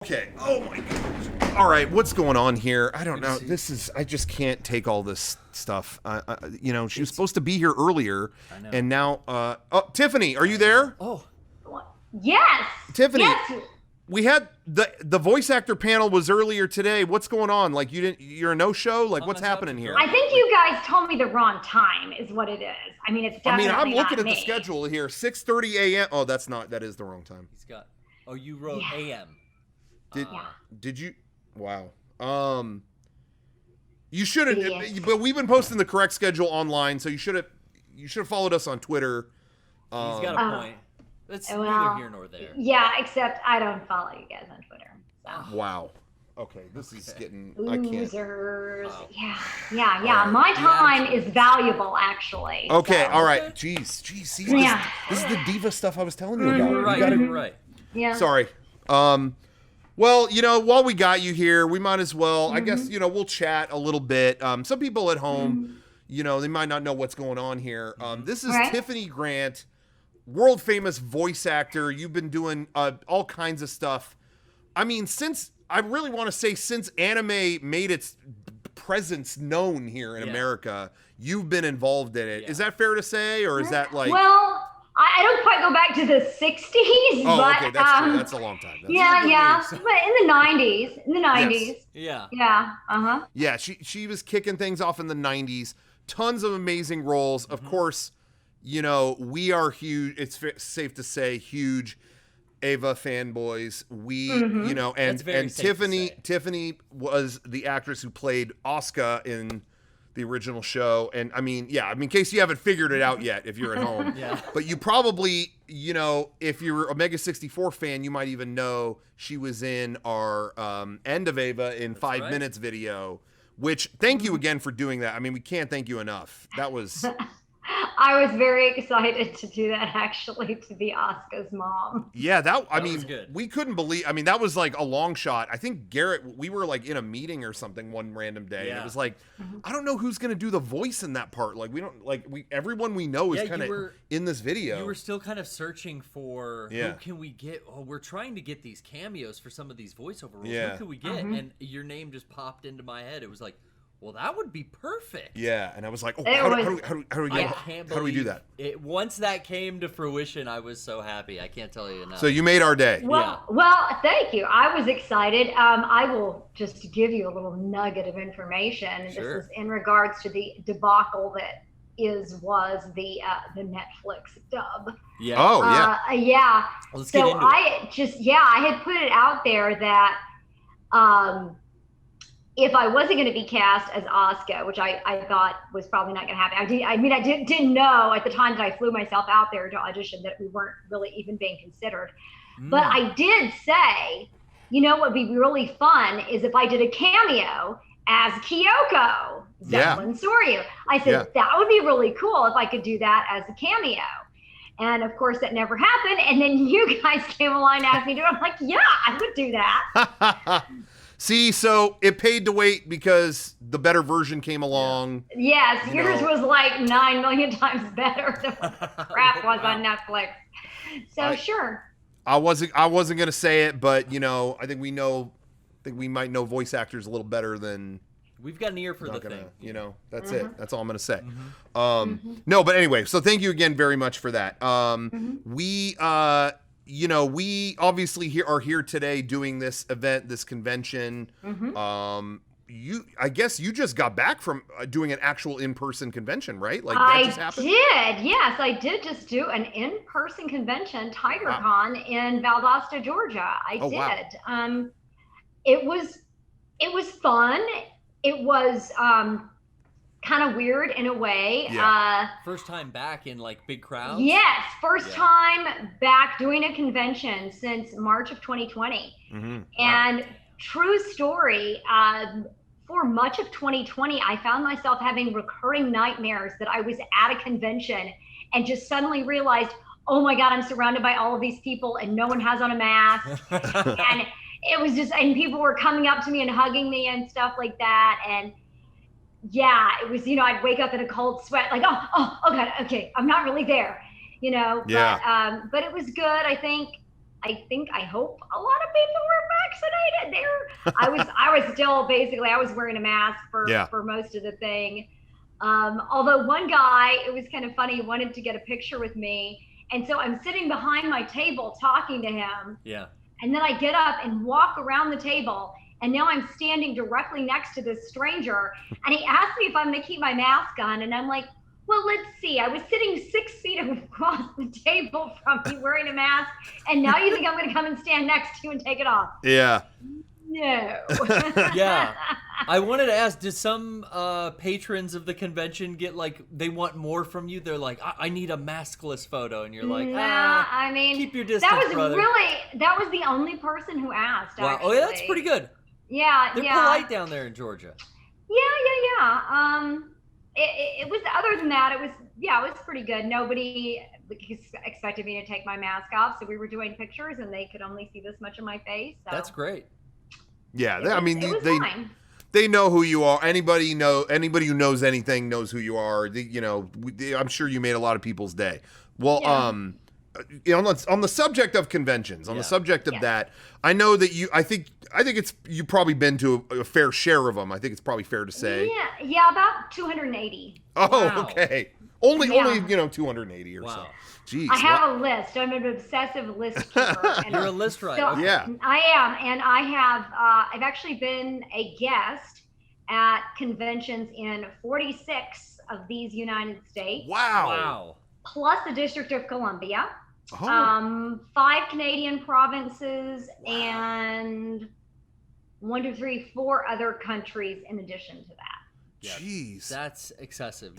Okay. Oh my gosh. All right. What's going on here? I don't know. I just can't take all this stuff. She was supposed to be here earlier. I know. And now, Tiffany, are you there? Oh. Yes. Tiffany, Yes. we had the voice actor panel was earlier today. What's going on? Like you're a no-show? Like what's happening here? I think you guys told me the wrong time is what it is. I mean, it's definitely I'm looking not at the me. schedule here. 6:30 a.m. Oh, that is the wrong time. He's got. Oh, you wrote Yeah. AM. Did you? Wow. You shouldn't. Yes. But we've been posting the correct schedule online, so you should have followed us on Twitter. He's got a point. That's neither here nor there. Yeah, except I don't follow you guys on Twitter. So. Wow. Okay, this is getting. Losers. I can't. Yeah. Right. My time is valuable, actually. Okay. So. All right. Jeez. See, this is the diva stuff I was telling you about. You're right. You're right. Yeah. Sorry. Well, while we got you here, we might as well, I guess, we'll chat a little bit. Some people at home, they might not know what's going on here. This is Tiffany Grant, world famous voice actor. You've been doing all kinds of stuff. I mean, since anime made its presence known here in America, you've been involved in it. Yeah. Is that fair to say, or is that like... Well, I don't quite go back to the 60s, but okay, that's a long time. But in the 90s, Yes. Yeah. Yeah, she was kicking things off in the 90s. Tons of amazing roles. Of course, we are huge. It's safe to say huge Ava fanboys. We, and Tiffany was the actress who played Asuka in the original show. And in case you haven't figured it out yet, if you're at home, but you probably, if you're a Mega 64 fan, you might even know she was in our End of Ava in 5 minutes video, which thank you again for doing that. I mean, we can't thank you enough. That was... I was very excited to do that, actually, to be Asuka's mom. Yeah, that was good. We couldn't believe, that was like a long shot. I think Garrett, we were like in a meeting or something one random day. And it was like, I don't know who's going to do the voice in that part. Like, everyone we know is kind of in this video. You were still kind of searching for who can we get? Oh, we're trying to get these cameos for some of these voiceover roles. Who can we get? And your name just popped into my head. It was like, well, that would be perfect. Yeah, and I was like, how do we do that? Once that came to fruition, I was so happy. I can't tell you enough. So you made our day. Well, thank you. I was excited. I will just give you a little nugget of information. Sure. This is in regards to the debacle that was the Netflix dub. Yeah. Oh, yeah. Yeah. Let's get into it. I had put it out there that if I wasn't going to be cast as Asuka, which I thought was probably not going to happen. I didn't know at the time that I flew myself out there to audition that we weren't really even being considered. But I did say, what would be really fun is if I did a cameo as Kyoko, Zeppelin Soryu. I said, that would be really cool if I could do that as a cameo. And of course that never happened. And then you guys came along and asked me to do it. I'm like, yeah, I would do that. See, so it paid to wait because the better version came along. Yes, yours was like 9 million times better than what the crap was on Netflix. So sure. I wasn't gonna say it, but I think we might know voice actors a little better than. We've got an ear for the thing. That's it. That's all I'm gonna say. No, but anyway, so thank you again very much for that. We we obviously are here today doing this event, this convention. I guess you just got back from doing an actual in-person convention, right? Like that just happened? Yes, I did just do an in-person convention, TigerCon in Valdosta, Georgia. I did. Wow. It was fun. It was kind of weird in a way. First time back in like big crowds? Yes, first time back doing a convention since March of 2020. And true story, for much of 2020, I found myself having recurring nightmares that I was at a convention and just suddenly realized, oh my God, I'm surrounded by all of these people and no one has on a mask. And it was just, and people were coming up to me and hugging me and stuff like that. And yeah, it was, I'd wake up in a cold sweat, like, oh God, okay, I'm not really there, Yeah. But it was good. I think I hope a lot of people were vaccinated there. I was still basically, I was wearing a mask for most of the thing. Although one guy, it was kind of funny, wanted to get a picture with me. And so I'm sitting behind my table talking to him. Yeah. And then I get up and walk around the table. And now I'm standing directly next to this stranger. And he asked me if I'm going to keep my mask on. And I'm like, well, let's see. I was sitting 6 feet across the table from you wearing a mask. And now you think I'm going to come and stand next to you and take it off? Yeah. No. Yeah. I wanted to ask, did some patrons of the convention get like, they want more from you? They're like, I need a maskless photo. And you're like, I mean, keep your distance, brother. That was the only person who asked. Wow. Actually. Oh, yeah, that's pretty good. Yeah. They're polite down there in Georgia. Yeah. It was, other than that, it was pretty good. Nobody expected me to take my mask off. So we were doing pictures and they could only see this much of my face. So. That's great. Yeah. Fine. They know who you are. Anybody who knows anything knows who you are. I'm sure you made a lot of people's day. Well, on the subject of conventions, the subject of that, I know that I think you've probably been to a fair share of them. I think it's probably fair to say. Yeah, about 280. Oh, wow. Okay. Only 280 or so. Jeez. I have a list. I'm an obsessive list keeper. You're a list writer. So okay. Yeah. I am, and I have. I've actually been a guest at conventions in 46 of these United States. Wow. Plus the District of Columbia. Oh. 5 Canadian provinces and 4 other countries in addition to that. Jeez. That's excessive.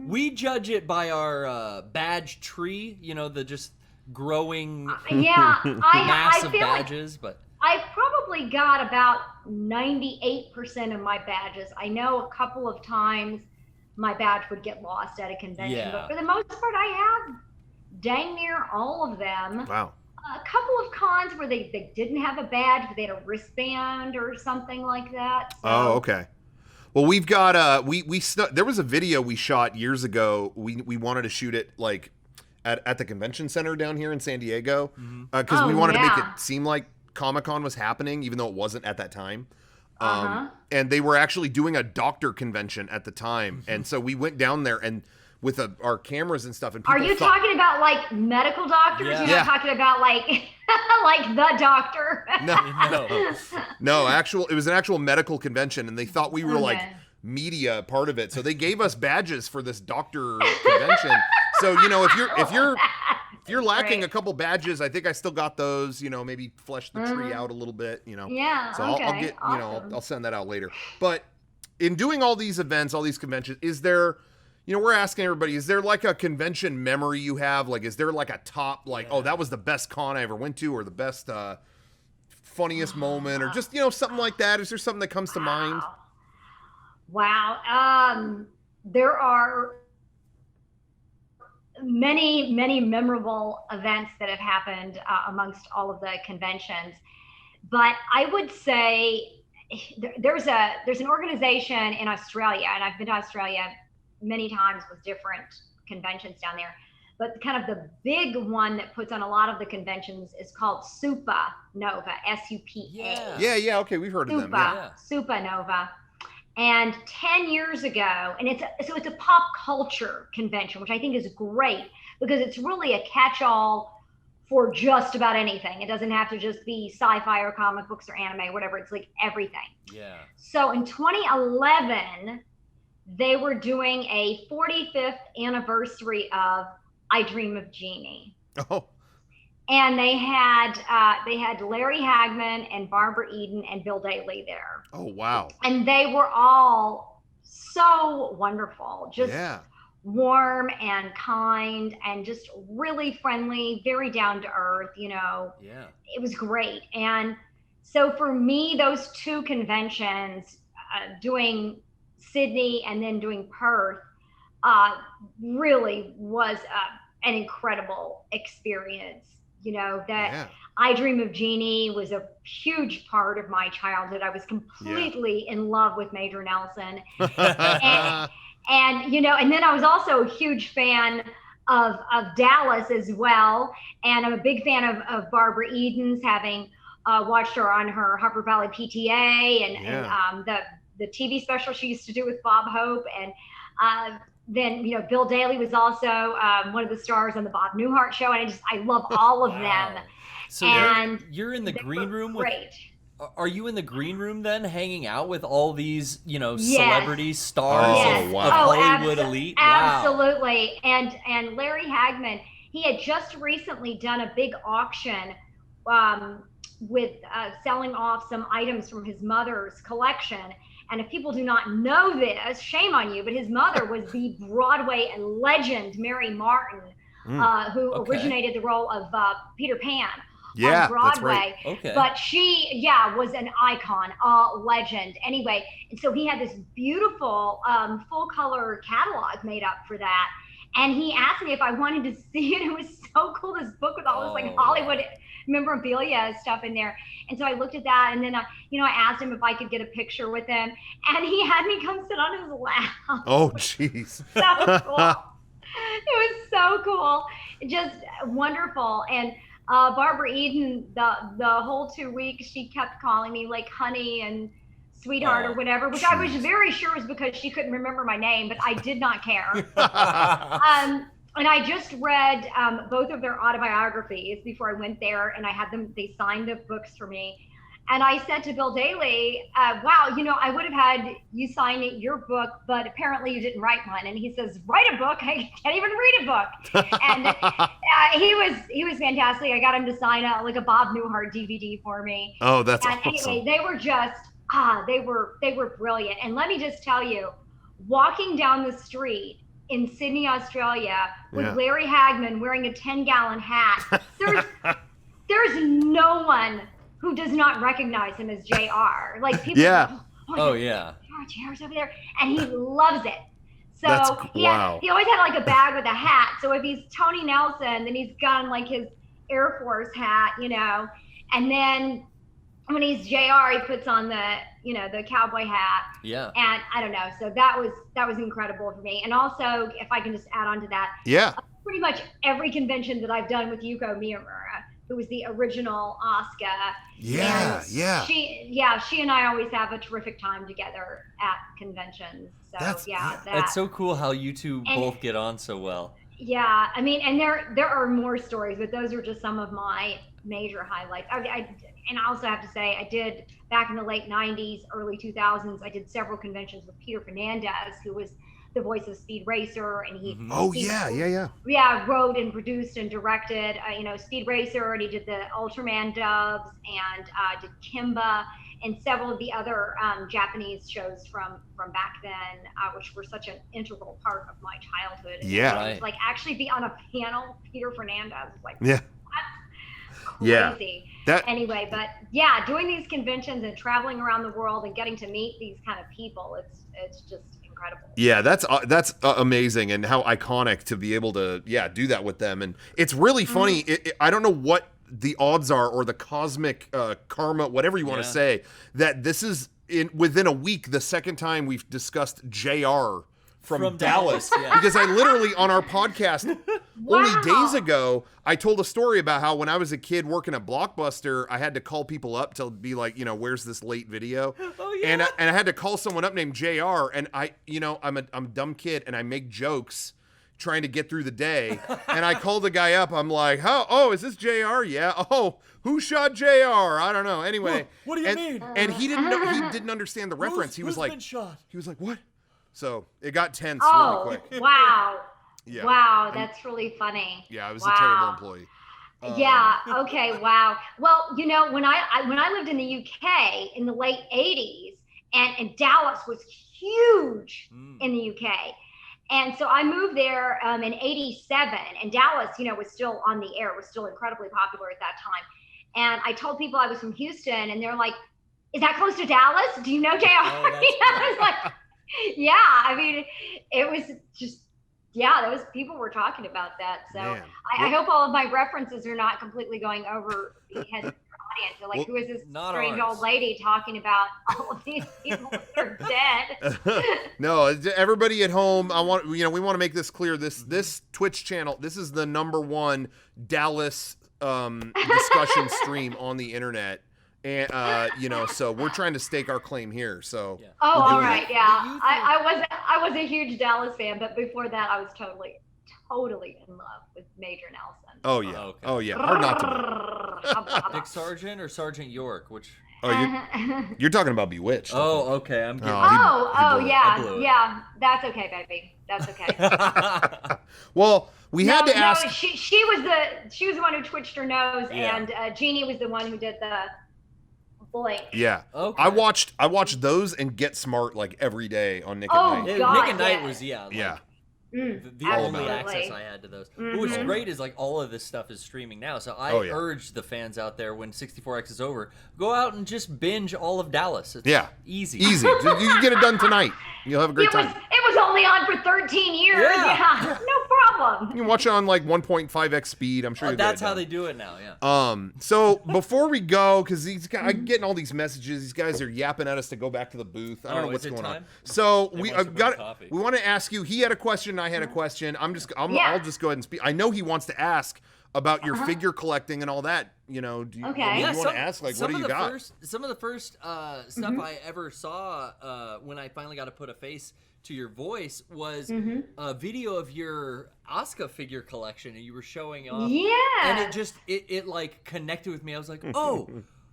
We judge it by our badge tree, the just growing mass of badges. But I probably got about 98% of my badges. I know a couple of times my badge would get lost at a convention, but for the most part, I have dang near all of them. Wow. A couple of cons where they didn't have a badge, but they had a wristband or something like that. So. Oh, okay. Well, we've got there was a video we shot years ago. We wanted to shoot it like at the convention center down here in San Diego because we wanted to make it seem like Comic-Con was happening, even though it wasn't at that time. And they were actually doing a doctor convention at the time, and so we went down there and with our cameras and stuff. And are you talking about like medical doctors? Yeah. You're not talking about like like the doctor. No. It was an actual medical convention, and they thought we were like media part of it. So they gave us badges for this doctor convention. So if you're lacking a couple badges, I think I still got those. Maybe flesh the tree out a little bit. Yeah. So okay. I'll get awesome. I'll send that out later. But in doing all these events, all these conventions, is there? We're asking everybody, is there like a convention memory you have? Like, is there like a top, oh, that was the best con I ever went to, or the best, funniest moment, or just, something like that? Is there something that comes to mind? Wow. There are many, many memorable events that have happened amongst all of the conventions. But I would say there's an organization in Australia, and I've been to Australia many times with different conventions down there. But kind of the big one that puts on a lot of the conventions is called Supanova, S-U-P-A. Yeah. Okay, we've heard of them. Yeah. Supanova. And 10 years ago, and it's a pop culture convention, which I think is great because it's really a catch-all for just about anything. It doesn't have to just be sci-fi or comic books or anime, whatever. It's like everything. Yeah. So in 2011, they were doing a 45th anniversary of I Dream of Jeannie. Oh. And they had Larry Hagman and Barbara Eden and Bill Daley there. Oh, wow. And they were all so wonderful, just warm and kind and just really friendly, very down to earth, Yeah. It was great. And so for me, those two conventions, doing Sydney and then doing Perth, really was an incredible experience. I Dream of Jeannie was a huge part of my childhood. I was completely in love with Major Nelson. and then I was also a huge fan of Dallas as well. And I'm a big fan of Barbara Eden's, having watched her on her Harper Valley PTA and the TV special she used to do with Bob Hope. And then, Bill Daly was also one of the stars on the Bob Newhart show. And I love all of them. So and you're in the green room with... Great. Are you in the green room then, hanging out with all these, Yes. celebrity stars Yes. of Hollywood elite? Absolutely. Wow. And Larry Hagman, he had just recently done a big auction with selling off some items from his mother's collection. And if people do not know this, shame on you, but his mother was the Broadway legend, Mary Martin, who originated the role of Peter Pan. On Broadway. That's right. Okay. But she, was an icon, a legend. Anyway, and so he had this beautiful full color catalog made up for that. And he asked me if I wanted to see it. It was so cool, this book with all this Hollywood memorabilia stuff in there. And so I looked at that, and then I asked him if I could get a picture with him, and he had me come sit on his lap. Oh, jeez. So cool. It was so cool. Just wonderful. And Barbara Eden, the whole 2 weeks, she kept calling me like honey and sweetheart or whatever, which I was very sure was because she couldn't remember my name, but I did not care. And I just read both of their autobiographies before I went there, and I had them, they signed the books for me. And I said to Bill Daly, wow, I would have had you sign your book, but apparently you didn't write one. And he says, write a book? I can't even read a book. And he was fantastic. I got him to sign a Bob Newhart DVD for me. Oh, that's awesome. Anyway, they were just, they were brilliant. And let me just tell you, walking down the street in Sydney, Australia, with Larry Hagman wearing a 10-gallon hat, there's no one who does not recognize him as JR. Like people, JR's over there, and he loves it. So he always had a bag with a hat. So if he's Tony Nelson, then he's got his Air Force hat, and then when he's JR, he puts on the cowboy hat. Yeah. And I don't know. So that was incredible for me. And also, if I can just add on to that. Yeah. Pretty much every convention that I've done with Yuko Miyamura, who was the original Asuka. Yeah, yeah. She and I always have a terrific time together at conventions. So that's so cool how you two both get on so well. Yeah, I mean, and there are more stories, but those are just some of my major highlights. And I also have to say, I did back in the late 90s, early 2000s, I did several conventions with Peter Fernandez, who was the voice of Speed Racer, and he wrote and produced and directed Speed Racer, and he did the Ultraman dubs, and did Kimba and several of the other Japanese shows from back then, which were such an integral part of my childhood. And to actually be on a panel, Peter Fernandez was like, what? Crazy. Anyway, but doing these conventions and traveling around the world and getting to meet these kind of people, it's just incredible. Yeah, that's amazing, and how iconic to be able to do that with them. And it's really funny. I don't know what the odds are, or the cosmic karma, whatever you want to say, that this is within a week the second time we've discussed JR from Dallas. Because I literally, on our podcast only days ago, I told a story about how when I was a kid working at Blockbuster, I had to call people up to be like, where's this late video? And I had to call someone up named JR, and I'm a dumb kid, and I make jokes trying to get through the day. And I called the guy up. I'm like, oh, is this JR? Yeah. Oh, who shot JR? I don't know. Anyway. What do you mean? And he didn't know, he didn't understand the reference. He was like, been shot? He was like, what? So it got tense really quick. Wow. Yeah. Wow, that's really funny. Yeah, I was a terrible employee. Okay. Wow. Well, when I lived in the UK in the late 80s, and Dallas was huge in the UK. And so I moved there in 87, and Dallas, was still on the air, was still incredibly popular at that time. And I told people I was from Houston, and they're like, is that close to Dallas? Do you know JR? I was like, yeah, I mean, it was just, people were talking about that. So I hope all of my references are not completely going over the head. audience. They're like, who is this not strange ours. old lady talking about all of these people that are dead? No, everybody at home, we want to make this clear. This Twitch channel, this is the #1 Dallas discussion stream on the internet. And so we're trying to stake our claim here. So Oh, all right, yeah. I was a huge Dallas fan, but before that, I was totally in love with Major Nelson. Oh yeah, okay. Oh yeah, hard not to be. Dick Sargent or Sergeant York? Which? Oh, you're talking about Bewitched. Oh, okay. I'm getting. Yeah. That's okay, baby. That's okay. Well, we had to ask. No, she was the one who twitched her nose, and Jeannie was the one who did the blink. Yeah. Okay. I watched those and Get Smart like every day on Nick at Night. God, Nick at Night was the only absolutely. access I had to those. What's great is like all of this stuff is streaming now, so I urge the fans out there when 64X is over, go out and just binge all of Dallas. It's easy. You can get it done tonight. You'll have a great time. It was only on for 13 years. Yeah, no problem. You can watch it on like 1.5x speed. I'm sure that's how they do it now. Yeah. So before we go, because I'm getting all these messages, these guys are yapping at us to go back to the booth. I don't know what's going on. So we want to ask you. He had a question. I had a question. I'll just go ahead and speak. I know he wants to ask about your figure collecting and all that. Do you want to ask? Like, what do you got? Some of the first stuff I ever saw when I finally got to put a face to your voice was a video of your Asuka figure collection, and you were showing off. Yeah. And it like connected with me. I was like, oh.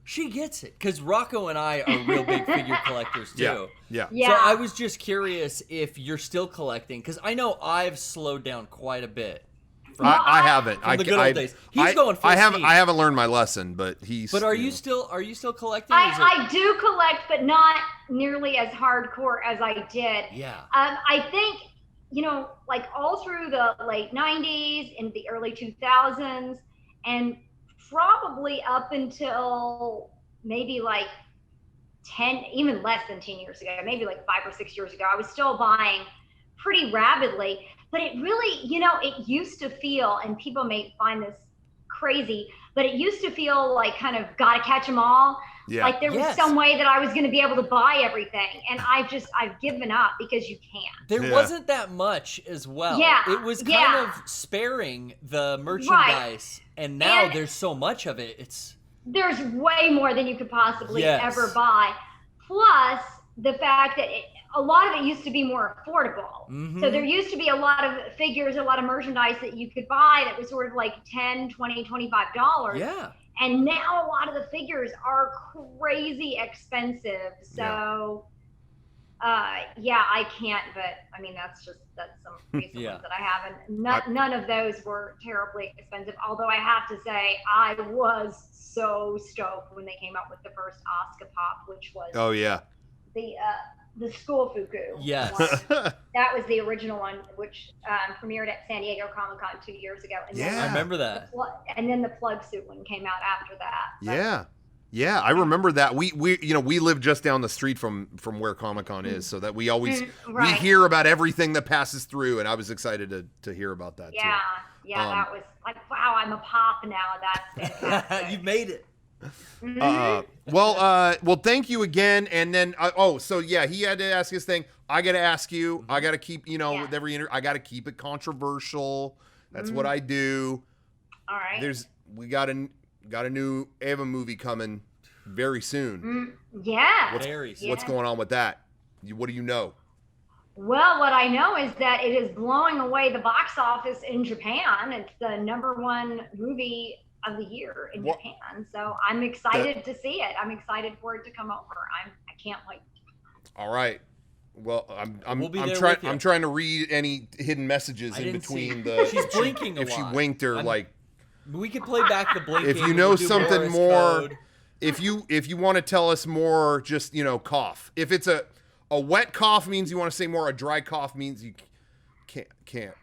She gets it, because Rocco and I are real big figure collectors too. Yeah. So I was just curious if you're still collecting, because I know I've slowed down quite a bit. I haven't. From the good old days. He's going full I steam. haven't learned my lesson, but he's. But are you still collecting? I do collect, but not nearly as hardcore as I did. Yeah. I think like all through the late '90s and the early 2000s, and probably up until maybe like 10, even less than 10 years ago, maybe like 5 or 6 years ago, I was still buying pretty rapidly. But it really, it used to feel, and people may find this crazy, but it used to feel like kind of gotta catch them all. Yeah. Like there was some way that I was going to be able to buy everything. And I've given up because you can't. There wasn't that much as well. Yeah. It was kind of sparing the merchandise. Right. And now there's so much of it. There's way more than you could possibly ever buy. Plus the fact that a lot of it used to be more affordable. Mm-hmm. So there used to be a lot of figures, a lot of merchandise that you could buy that was sort of like $10, $20, $25. Yeah. And now a lot of the figures are crazy expensive. So, I can't, but I mean, that's some recent ones that I have. And none of those were terribly expensive. Although I have to say, I was so stoked when they came out with the first Asuka Pop, which was the School Fuku. Yes. That was the original one, which premiered at San Diego Comic-Con 2 years ago. And I remember that. And then the Plug Suit one came out after that. Yeah, I remember that. We live just down the street from where Comic-Con is, so that we always we hear about everything that passes through, and I was excited to hear about that too. Yeah, that was like, wow, I'm a pop now. That's fantastic. You've made it. Well, thank you again. And then, he had to ask his thing. I got to ask you. I got to keep, with every interview, I got to keep it controversial. That's what I do. All right. We got a new Eva movie coming very soon. What's going on with that? What do you know? Well, what I know is that it is blowing away the box office in Japan. It's the #1 movie of the year in Japan. So I'm excited to see it. I'm excited for it to come over. I can't wait. All right. Well, I'm trying to read any hidden messages in between She's blinking if she winked or we could play back the blinking. If you know something more, if you want to tell us more, just cough. If it's a wet cough means you want to say more. A dry cough means you can't.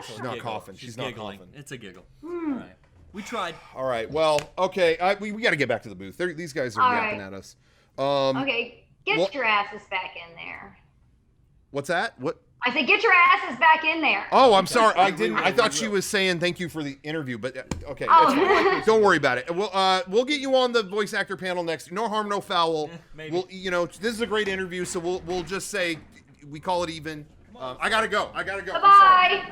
She's not coughing. She's not coughing. It's a giggle. All right. We tried. All right. Well, okay. We got to get back to the booth. These guys are yapping at us. Okay. Get your asses back in there. What's that? What? I said, get your asses back in there. Oh, I'm sorry. I didn't. I thought she was saying thank you for the interview, but okay. Don't worry about it. We'll get you on the voice actor panel next. No harm, no foul. Maybe. This is a great interview, so we'll just say we call it even. I gotta go. Bye.